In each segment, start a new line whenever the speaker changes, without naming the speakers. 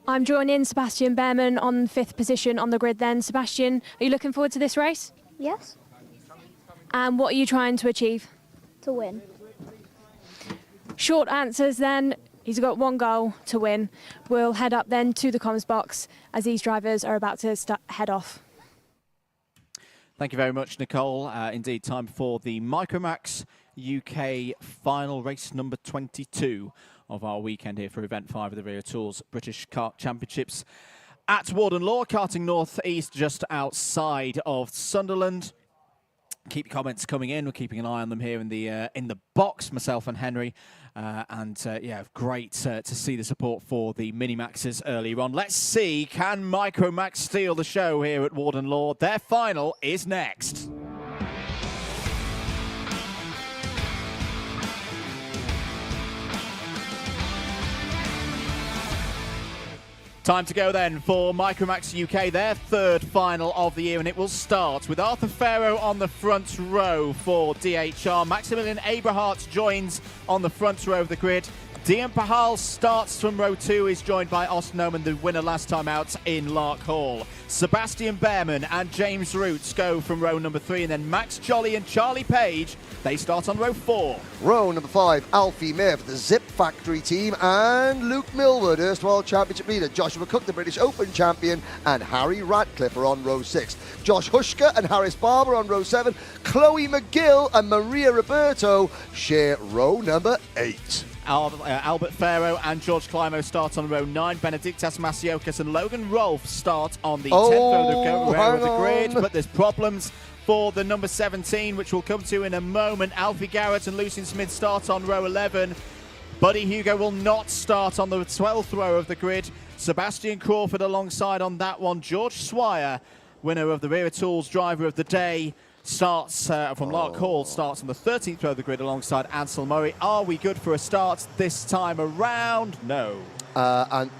I'm joining Sebastian Behrman on 5th position on the grid then. Sebastian, are you looking forward to this race?
Yes.
And what are you trying to achieve?
To win.
Short answers then. He's got one goal to win. We'll head up then to the comms box as these drivers are about to head off.
Thank you very much, Nicole. Indeed, time for the Micromax UK final race number 22 of our weekend here for Event 5 of the Rio Tours British Kart Championships at Warden Law, karting north east just outside of Sunderland. Keep your comments coming in. We're keeping an eye on them here in the box, myself and Henry. Yeah, great to see the support for the Minimaxes earlier on. Let's see, can Micromax steal the show here at Warden Law? Their final is next. Time to go then for Micromax UK, their third final of the year, and it will start with Arthur Farrow on the front row for DHR. Maximilian Aberhart joins on the front row of the grid. Dian Pahal starts from row 2, is joined by Austin Oman, the winner last time out in Lark Hall. Sebastian Behrman and James Roots go from row number 3, and then Max Jolly and Charlie Page, they start on row 4.
Row number 5, Alfie Miff, the Zip Factory team, and Luke Millward, erstwhile championship leader. Joshua Cook, the British Open champion, and Harry Radcliffe are on row 6. Josh Hushka and Harris Barber on row 7. Chloe McGill and Maria Roberto share row number 8.
Albert Farrow and George Climo start on row 9. Benedictas Masiokas and Logan Rolfe start on the 10th row of the grid, but there's problems for the number 17, which we'll come to in a moment. Alfie Garrett and Lucian Smith start on row 11. Buddy Hugo will not start on the 12th row of the grid. Sebastian Crawford alongside on that one. George Swire, winner of the Rio Tools Driver of the Day, starts from Lark Hall, starts on the 13th row of the grid alongside Ansel Murray. Are we good for a start this time around? No.
And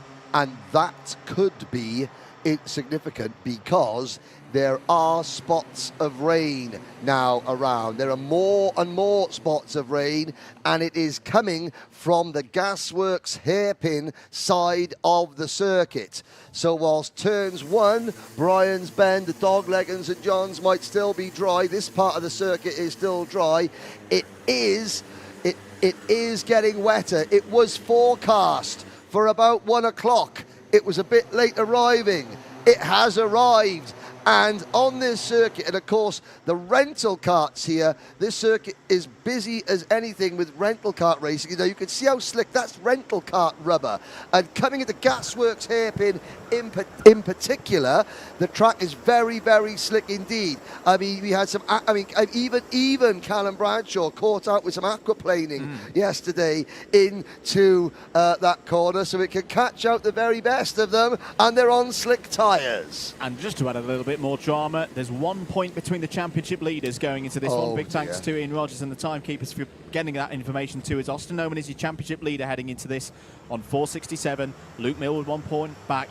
that could be insignificant because there are spots of rain now around. There are more and more spots of rain, and it is coming from the Gasworks hairpin side of the circuit. So whilst turns 1, Brian's Bend, the Dogleg and St John's might still be dry, this part of the circuit is still dry. It is getting wetter. It was forecast for about 1 o'clock. It was a bit late arriving. It has arrived. And on this circuit, and of course, the rental karts here, this circuit is busy as anything with rental kart racing. You know, you can see how slick, that's rental kart rubber. And coming at the Gasworks hairpin in particular, the track is very, very slick indeed. I mean, we had some, even Callum Bradshaw caught out with some aquaplaning yesterday into that corner, so it can catch out the very best of them, and they're on slick tyres.
And just to add a little bit more drama, there's 1 point between the championship leaders going into this one. Big thanks to Ian Rogers and the timekeepers for getting that information to us. Austin Oman is your championship leader heading into this on 467. Luke Millward 1 point back.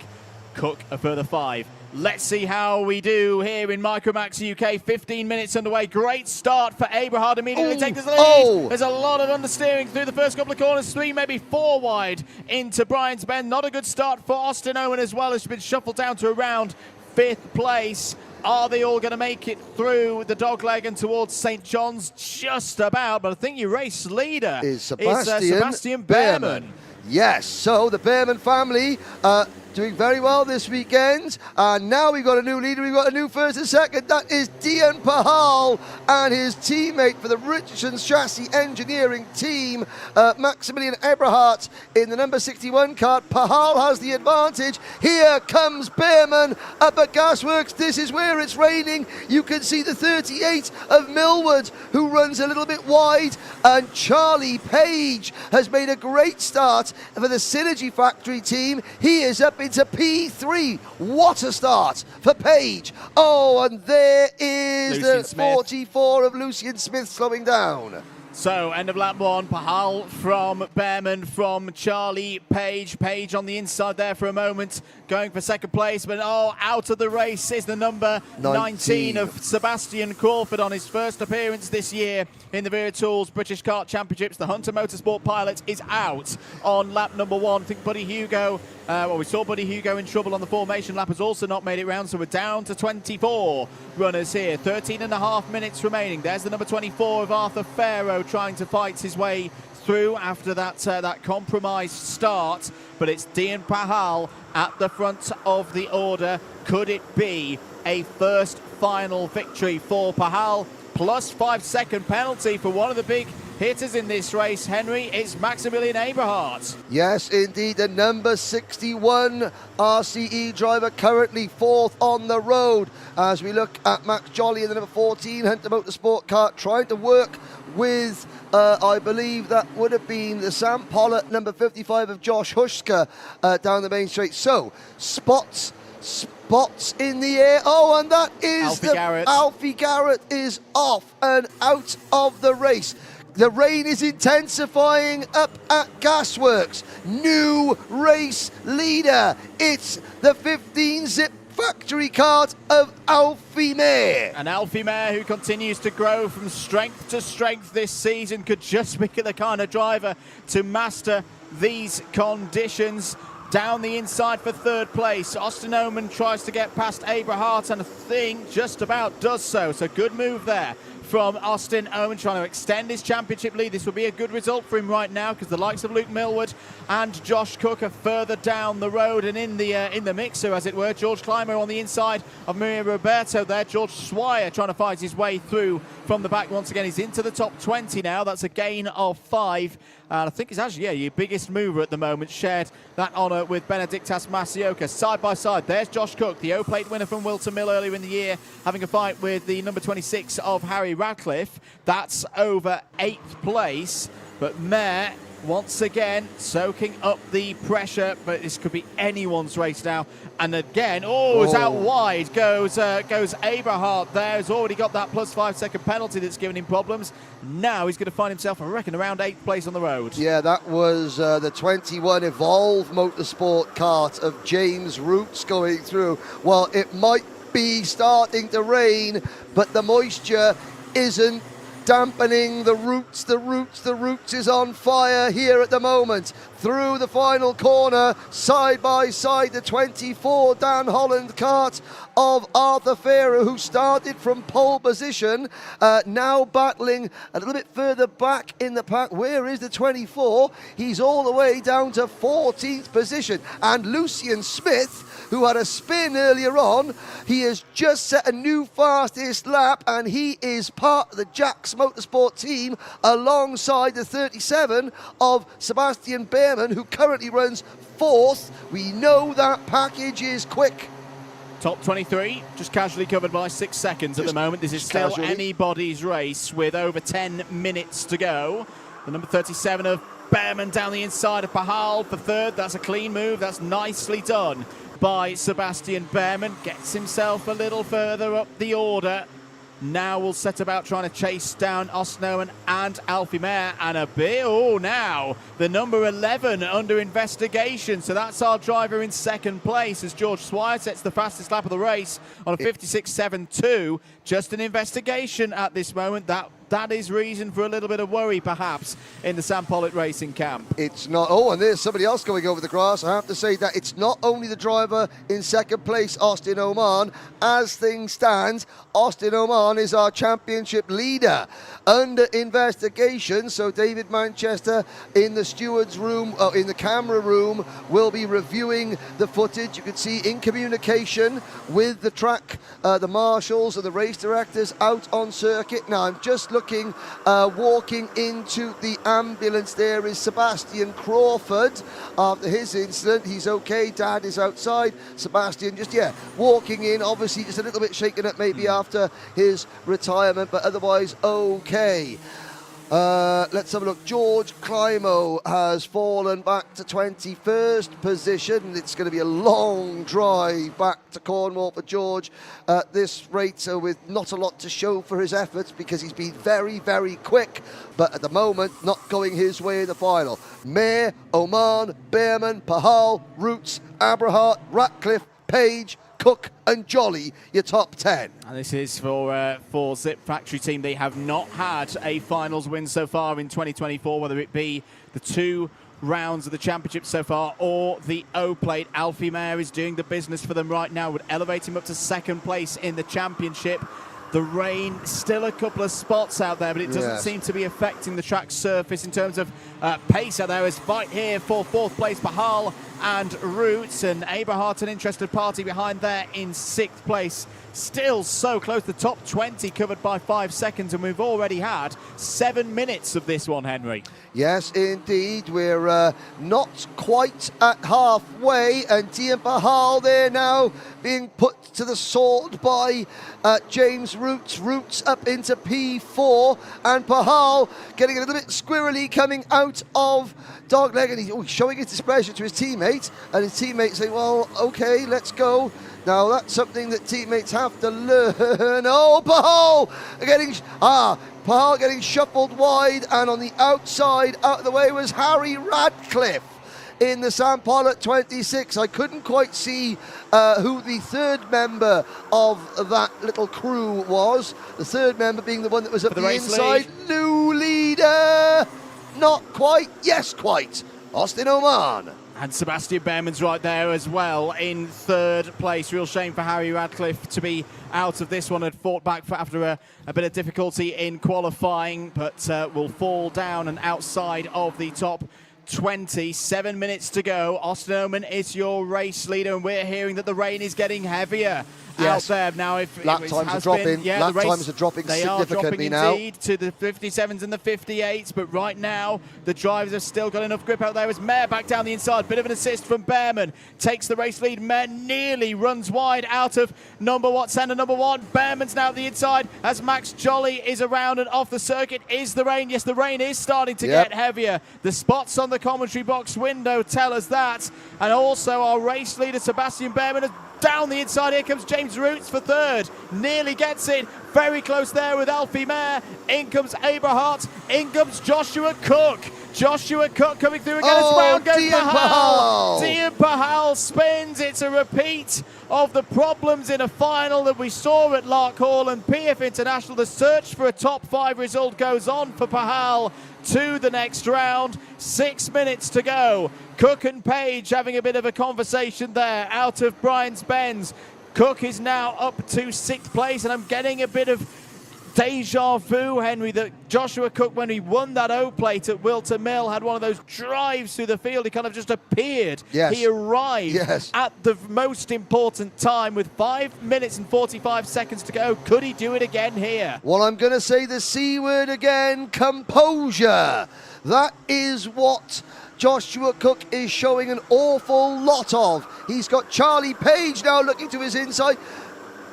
Cook a further 5. Let's see how we do here in Micromax UK. 15 minutes underway. Great start for Aberhard. Immediately takes the lead. There's a lot of understeering through the first couple of corners. 3, maybe 4 wide into Brian's Bend. Not a good start for Austin Oman as well. Has been shuffled down to around 5th place. Are they all going to make it through the dogleg and towards St John's? Just about, but I think your race leader is Sebastian Behrman.
Yes, so the Behrman family doing very well this weekend. And now we've got a new leader. We've got a new first and second. That is Dian Pahal and his teammate for the Richardson Chassis Engineering team, Maximilian Eberhardt in the number 61 kart. Pahal has the advantage. Here comes Behrman up at Gasworks. This is where it's raining. You can see the 38 of Millward, who runs a little bit wide. And Charlie Page has made a great start for the Synergy Factory team. He is up into P3. What a start for Page. Oh, and there is
Lucian
the
Smith.
44 of Lucian Smith slowing down.
So, end of lap 1, Pahal from Behrman, from Charlie Page. Page on the inside there for a moment, going for second place, but out of the race is the number 19 of Sebastian Crawford on his first appearance this year in the Vera Tools British Kart Championships. The Hunter Motorsport pilot is out on lap number 1. I think Buddy Hugo, we saw Buddy Hugo in trouble on the formation lap, has also not made it round, so we're down to 24 runners here. 13.5 minutes remaining. There's the number 24 of Arthur Farrow trying to fight his way through after that compromised start, but it's Dean Pahal at the front of the order. Could it be a first final victory for Pahal? Plus 5 second penalty for one of the big hitters in this race, Henry. It's Maximilian Eberhardt.
Yes, indeed, the number 61 RCE driver currently 4th on the road. As we look at Max Jolly in the number 14 Hunter Motorsport kart, trying to work with, I believe that would have been the Sam Pollitt, number 55 of Josh Hushka down the main straight. So, spots in the air. Oh, and that is Alfie Garrett is off and out of the race. The rain is intensifying up at Gasworks. New race leader. It's the 15-zip factory kart of Alfie Mayer.
And Alfie Mayer, who continues to grow from strength to strength this season, could just be the kind of driver to master these conditions. Down the inside for third place, Austin Oman tries to get past Eberhardt, and I think just about does so. So good move there from Austin Oman, trying to extend his championship lead. This will be a good result for him right now, because the likes of Luke Millward and Josh Cook are further down the road and in the mixer, as it were. George Climo on the inside of Maria Roberto there. George Swire trying to fight his way through from the back once again. He's into the top 20 now. That's a gain of 5. And I think it's actually, your biggest mover at the moment. Shared that honour with Benedictas Masioka. Side by side, there's Josh Cook, the O-Plate winner from Wilton Mill earlier in the year, having a fight with the number 26 of Harry Radcliffe. That's over 8th place. But Mayer, once again, soaking up the pressure, but this could be anyone's race now. And again, it's out wide goes Eberhardt there. Has already got that plus 5 second penalty that's given him problems. Now he's going to find himself, I reckon, around 8th place on the road. Yeah,
that was the 21 Evolve Motorsport kart of James Roots going through. Well, it might be starting to rain, but the moisture isn't dampening the roots. The roots is on fire here at the moment. Through the final corner, side by side, the 24 Dan Holland kart of Arthur Farrow, who started from pole position, now battling a little bit further back in the pack. Where is the 24? He's all the way down to 14th position. And Lucian Smith, who had a spin earlier on, he has just set a new fastest lap, and he is part of the Jax Motorsport team alongside the 37 of Sebastian Behrman, who currently runs 4th. We know that package is quick.
Top 23, just casually covered by 6 seconds at the moment. This is still anybody's race with over 10 minutes to go. The number 37 of Behrman down the inside of Pahal for third. That's a clean move. That's nicely done by Sebastian Behrman. Gets himself a little further up the order. Now we'll set about trying to chase down Osno and Alfie Mayer, and a bit, now the number 11 under investigation. So that's our driver in second place, as George Swire sets the fastest lap of the race on a 56.72. Just an investigation at this moment. That is reason for a little bit of worry, perhaps, in the Sam Pollitt Racing camp.
It's not. And there's somebody else going over the grass. I have to say that it's not only the driver in second place, Austin Oman. As things stand, Austin Oman is our championship leader. Under investigation, so David Manchester in the steward's room, in the camera room, will be reviewing the footage. You can see in communication with the track, the marshals and the race directors out on circuit. Now, I'm just looking, walking into the ambulance. There is Sebastian Crawford. After his incident, he's okay. Dad is outside. Sebastian just, walking in. Obviously, just a little bit shaken up maybe after his retirement, but otherwise okay. Let's have a look. George Climo has fallen back to 21st position. It's going to be a long drive back to Cornwall for George at this rate, so with not a lot to show for his efforts because he's been very, very quick, but at the moment not going his way in the final. Mayer, Oman, Behrman, Pahal, Roots, Aberhart, Ratcliffe, Page, Cook and Jolly, your top 10.
And this is for Zip Factory team. They have not had a finals win so far in 2024, whether it be the 2 rounds of the championship so far or the O-Plate. Alfie Mayer is doing the business for them right now, would elevate him up to 2nd place in the championship. The rain, still a couple of spots out there, but it doesn't seem to be affecting the track surface in terms of pace out there. As fight here for 4th place, Pahal and Roots, and Aberhart, an interested party behind there in 6th place. Still so close, the top 20 covered by 5 seconds, and we've already had 7 minutes of this one, Henry.
Yes, indeed. We're not quite at halfway, and Dian Pahal there now being put to the sword by James Roots. Roots up into P4, and Pahal getting a little bit squirrely coming out of dogleg, and he's showing his displeasure to his teammate, and his teammate saying, well, okay, let's go. Now that's something that teammates have to learn. Oh, Pahal getting shuffled wide, and on the outside, out of the way, was Harry Radcliffe in the Sampol at 26. I couldn't quite see who the 3rd member of that little crew was. The 3rd member being the one that was at the inside. New leader! Not quite. Yes, quite. Austin Oman.
And Sebastian Behrman's right there as well in 3rd place. Real shame for Harry Radcliffe to be out of this one. Had fought back after a bit of difficulty in qualifying, but will fall down and outside of the top 20. 7 minutes to go. Austin Oman is your race leader, and we're hearing that the rain is getting heavier out there now.
Lap times are dropping. Lap times are dropping significantly now.
Indeed, to the 57s and the 58s, but right now the drivers have still got enough grip out there. As Mayer back down the inside, bit of an assist from Behrman, takes the race lead. Mayer nearly runs wide out of centre number 1. Behrman's now at the inside as Max Jolly is around and off the circuit. Is the rain? Yes, the rain is starting to get heavier. The spots on the commentary box window tell us that, and also our race leader Sebastian Behrman has down the inside. Here comes James Roots for 3rd. Nearly gets it. Very close there with Alfie Mayer. In comes Aberhart. In comes Joshua Cook. Joshua Cook coming through again. As round goes Pahal. Dian Pahal spins. It's a repeat of the problems in a final that we saw at Lark Hall and PF International. The search for a top 5 result goes on for Pahal to the next round. 6 minutes to go. Cook and Page having a bit of a conversation there out of Brian's Benz. Cook is now up to 6th place, and I'm getting a bit of deja vu, Henry, that Joshua Cook, when he won that O-Plate at Wilton Mill, had one of those drives through the field. He kind of just appeared.
Yes.
He arrived at the most important time with 5 minutes and 45 seconds to go. Could he do it again here?
Well, I'm going to say the C word again, composure. That is what Joshua Cook is showing an awful lot of. He's got Charlie Page now looking to his inside.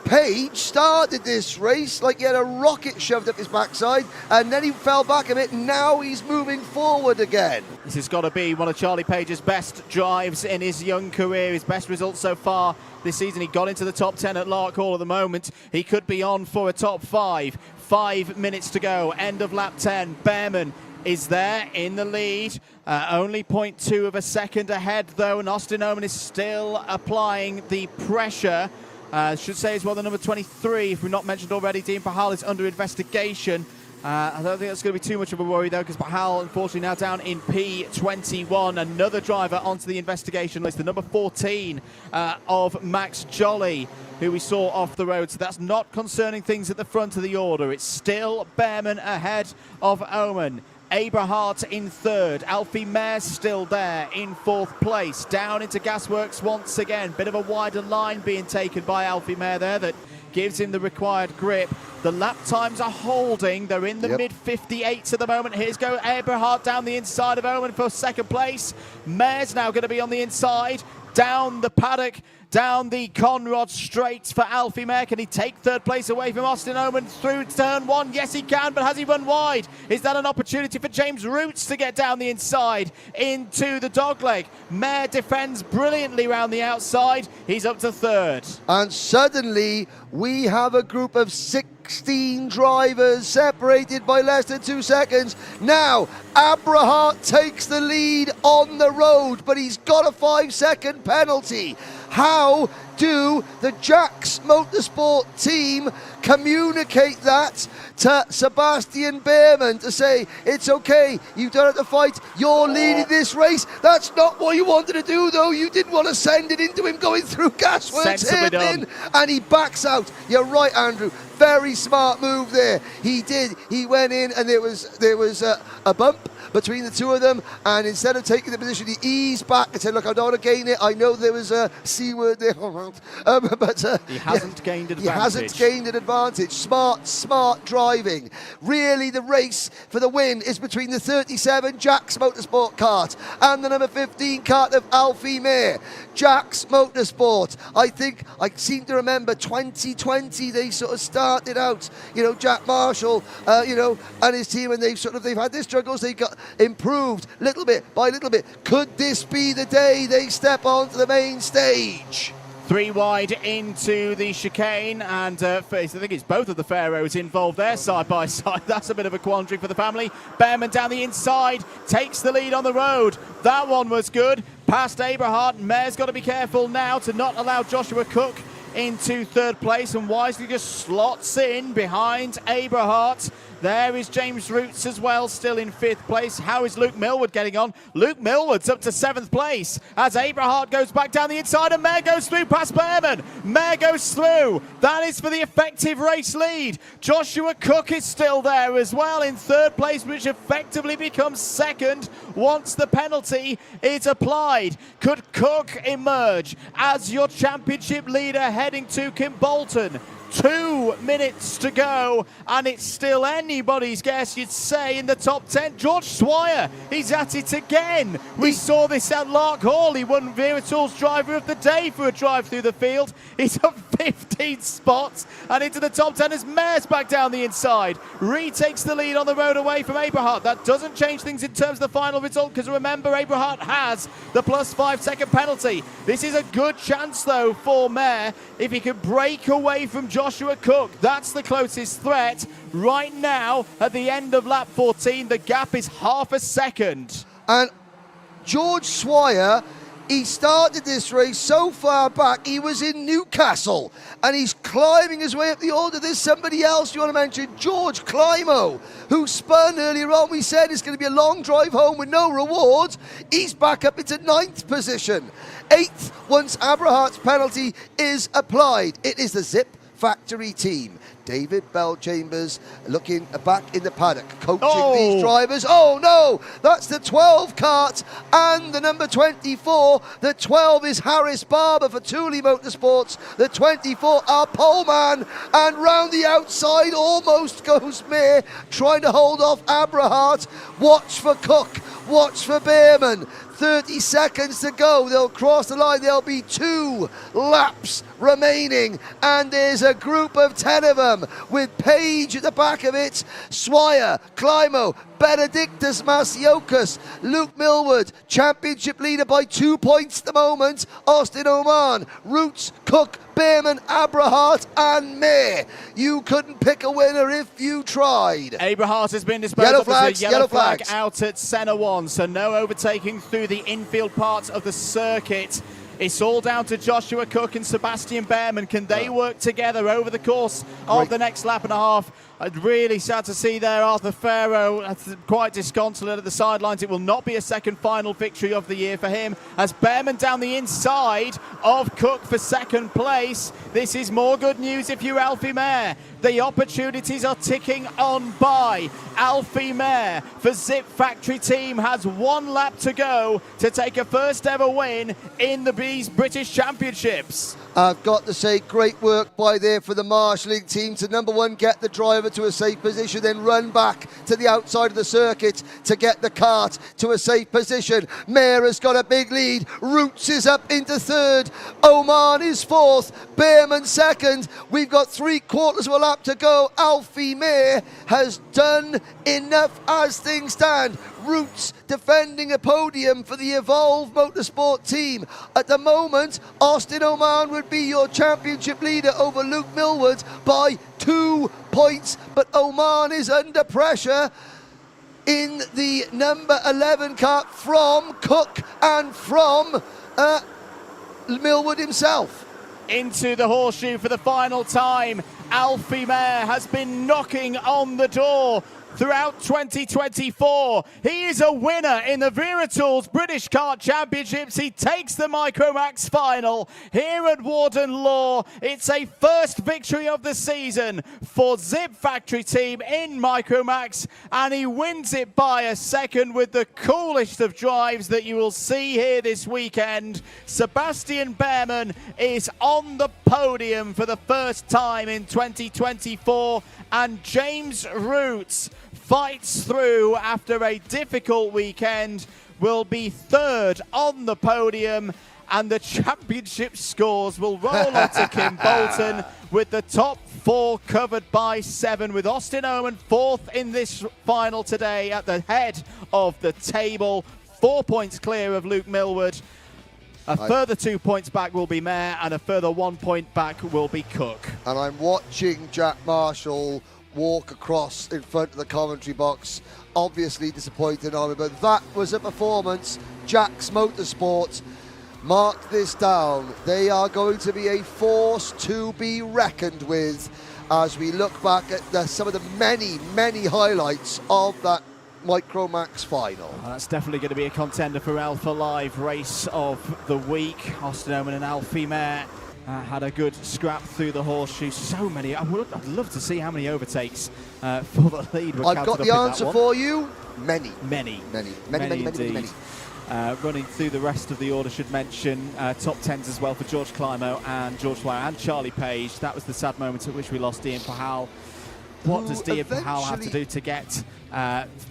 Page started this race like he had a rocket shoved up his backside, and then he fell back a bit, and now he's moving forward again.
This has got to be one of Charlie Page's best drives in his young career, his best result so far this season. He got into the top 10 at Lark Hall at the moment. He could be on for a top 5. 5 minutes to go, end of lap 10. Behrman is there in the lead, only 0.2 of a second ahead though, and Austin Oman is still applying the pressure. Should say as well the number 23, if we've not mentioned already, Dian Pahal is under investigation. I don't think that's going to be too much of a worry though, because Pahal unfortunately now down in P21. Another driver onto the investigation list, the number 14 of Max Jolly, who we saw off the road. So that's not concerning things at the front of the order. It's still Behrman ahead of Oman. Aberhart in 3rd. Alfie Mayer still there in 4th place. Down into Gasworks once again. Bit of a wider line being taken by Alfie Mayer there that gives him the required grip. The lap times are holding. They're in the mid-58s at the moment. Here's go Aberhart down the inside of Oman for 2nd place. Mayer's now going to be on the inside. down the paddock, down the Conrod straight for Alfie Mayer. Can he take third place away from Austin Oman through turn one? Yes, he can, but has he run wide? Is that an opportunity for James Roots to get down the inside into the dogleg? Mayer defends brilliantly round the outside. He's up to third.
And suddenly we have a group of 16 drivers separated by less than 2 seconds. Now, Abrahart takes the lead on the road, but he's got a 5-second penalty. How do the Jax Motorsport team communicate that to Sebastian Behrman to say, it's okay, you don't have to fight, you're leading this race? That's not what you wanted to do, though. You didn't want to send it into him going through Gasworks hairpin, and he backs out. You're right, Andrew. Very smart move there. He did. He went in, and there was a bump between the two of them, and instead of taking the position, he eased back and said, look, I don't want to gain it. I know there was a C word there, but
he hasn't gained an advantage.
He hasn't gained an advantage. Smart driving. Really, the race for the win is between the 37 Jax Motorsport kart and the number 15 kart of Alfie Mayer. Jax Motorsport, I think, I seem to remember 2020, they sort of started out, Jack Marshall, and his team, and they've had their struggles. They got improved little bit by little bit. Could this be the day they step onto the main stage?
3 wide into the chicane, and I think it's both of the Pharaohs involved there, side by side. That's a bit of a quandary for the family. Behrman down the inside, takes the lead on the road. That one was good. Past Abrahart. Mayer's got to be careful now to not allow Joshua Cook into third place, and wisely just slots in behind Abrahart. There is James Roots as well, still in 5th place. How is Luke Millward getting on? Luke Millward's up to 7th place as Abrahart goes back down the inside, and Mayer goes through past Behrman. Mayer goes through. That is for the effective race lead. Joshua Cook is still there as well in 3rd place, which effectively becomes 2nd once the penalty is applied. Could Cook emerge as your championship leader heading to Kimbolton? 2 minutes to go, and it's still anybody's guess, you'd say, in the top 10. George Swire, he's at it again. We saw this at Lark Hall. He won Veratal's driver of the day for a drive through the field. He's up 15 spots and into the top 10 as Mayer's back down the inside. Retakes the lead on the road away from Abrahart. That doesn't change things in terms of the final result, because remember, Abrahart has the plus 5-second penalty. This is a good chance, though, for Mayer if he can break away from Joshua Cook. That's the closest threat right now at the end of lap 14. The gap is half a second.
And George Swire, he started this race so far back, he was in Newcastle, and he's climbing his way up the order. There's somebody else you want to mention, George Climo, who spun earlier on. We said it's going to be a long drive home with no reward. He's back up into 9th position. 8th once Abrahart's penalty is applied. It is the Zip Factory team. David Bell-Chambers looking back in the paddock, coaching these drivers. Oh no, that's the 12 kart and the number 24. The 12 is Harris Barber for Thule Motorsports. The 24 are Poleman, and round the outside almost goes Mayer, trying to hold off Abrahart. Watch for Cook, watch for Behrman. 30 seconds to go. They'll cross the line. There'll be 2 laps remaining, and there's a group of 10 of them with Page at the back of it. Swire, Climo, Benedictus Masiokas, Luke Millward, championship leader by 2 points at the moment. Austin Oman, Roots, Cook, Behrman, Abrahart and Mayer. You couldn't pick a winner if you tried.
Abrahart has been disposed of as a yellow flag
flags
out at Senna 1, so no overtaking through the infield parts of the circuit. It's all down to Joshua Cook and Sebastian Behrman. Can they work together over the course of the next lap and a half? Really sad to see there Arthur Farrow quite disconsolate at the sidelines. It will not be a second final victory of the year for him, as Behrman down the inside of Cook for 2nd place. This is more good news if you're Alfie Mayer. The opportunities are ticking on by. Alfie Mayer for Zip Factory team has 1 lap to go to take a first ever win in the British Championships.
I've got to say, great work by there for the marshalling team to, number one, get the driver to a safe position, then run back to the outside of the circuit to get the kart to a safe position. Mayer has got a big lead. Roots is up into third. Oman is fourth. Behrman second. We've got 3/4 of a lap to go. Alfie Mayer has done enough as things stand. Roots defending a podium for the Evolve Motorsport team. At the moment, Austin Oman would be your championship leader over Luke Millward by 2 points, but Oman is under pressure in the number 11 car from Cook and from Millward himself.
Into the horseshoe for the final time. Alfie Mayer has been knocking on the door throughout 2024. He is a winner in the Vera Tools British Kart Championships. He takes the Micromax final here at Warden Law. It's a first victory of the season for Zip Factory team in Micromax, and he wins it by a second with the coolest of drives that you will see here this weekend. Sebastian Behrman is on the podium for the first time in 2024, and James Roots fights through after a difficult weekend, will be third on the podium, and the championship scores will roll on to Kim Bolton with the top 4 covered by 7, with Austin Oman fourth in this final today at the head of the table, 4 points clear of Luke Millward. A further 2 points back will be Mayer, and a further 1 point back will be Cook.
And I'm watching Jack Marshall walk across in front of the commentary box, obviously disappointed on him, but that was a performance. Jack's Motorsport, mark this down, they are going to be a force to be reckoned with as we look back at some of the many highlights of that Micromax final.
That's definitely going to be a contender for Alpha Live race of the week. Austin Oman and Alfie Mayer had a good scrap through the horseshoe. So many. I'd love to see how many overtakes for the lead were
I've got the answer for you. Many.
Running through the rest of the order, should mention top 10s as well for George Climo and George Dwyer and Charlie Page. That was the sad moment at which we lost Ian Pahal. What does Ian Pahal have to do to get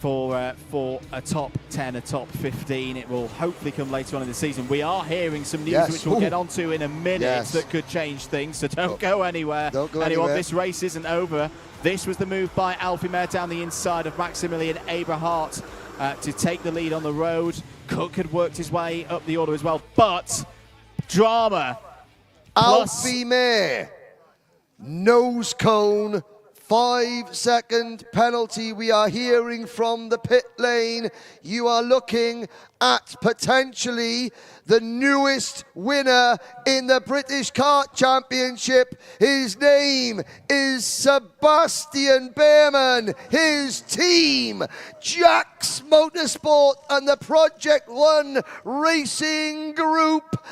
for a top 10, a top 15? It will hopefully come later on in the season. We are hearing some news which we'll get onto in a minute that could change things, so don't go anywhere. Anyway, this race isn't over. This was the move by Alfie Mayer down the inside of Maximilian Eberhardt to take the lead on the road. Cook had worked his way up the order as well, but drama.
Alfie Mayer, nose cone, 5-second penalty we are hearing from the pit lane. You are looking at potentially the newest winner in the British Kart Championship. His name is Sebastian Behrman. His team, Jack's Motorsport and the Project One Racing Group.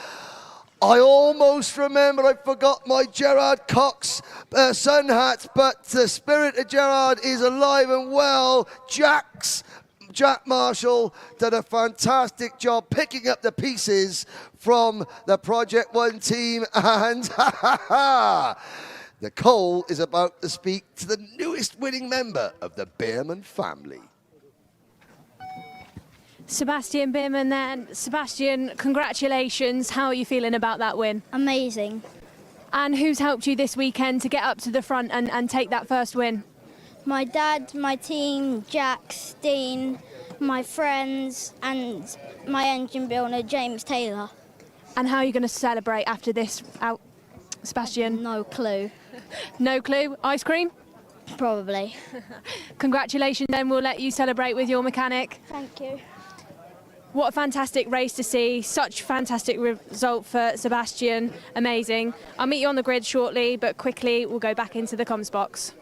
I almost remember I forgot my Gerard Cox sun hat, but the spirit of Gerard is alive and well. Jack Marshall did a fantastic job picking up the pieces from the Project One team, and Nicole is about to speak to the newest winning member of the Behrman family.
Sebastian Behrman then. Sebastian, congratulations. How are you feeling about that win?
Amazing.
And who's helped you this weekend to get up to the front and take that first win?
My dad, my team, Jack, Steen, my friends, and my engine builder, James Taylor.
And how are you going to celebrate after this out, Sebastian?
No clue.
No clue? Ice cream?
Probably.
Congratulations, then. We'll let you celebrate with your mechanic.
Thank you.
What a fantastic race to see. Such fantastic result for Sebastian. Amazing. I'll meet you on the grid shortly, but quickly we'll go back into the comms box.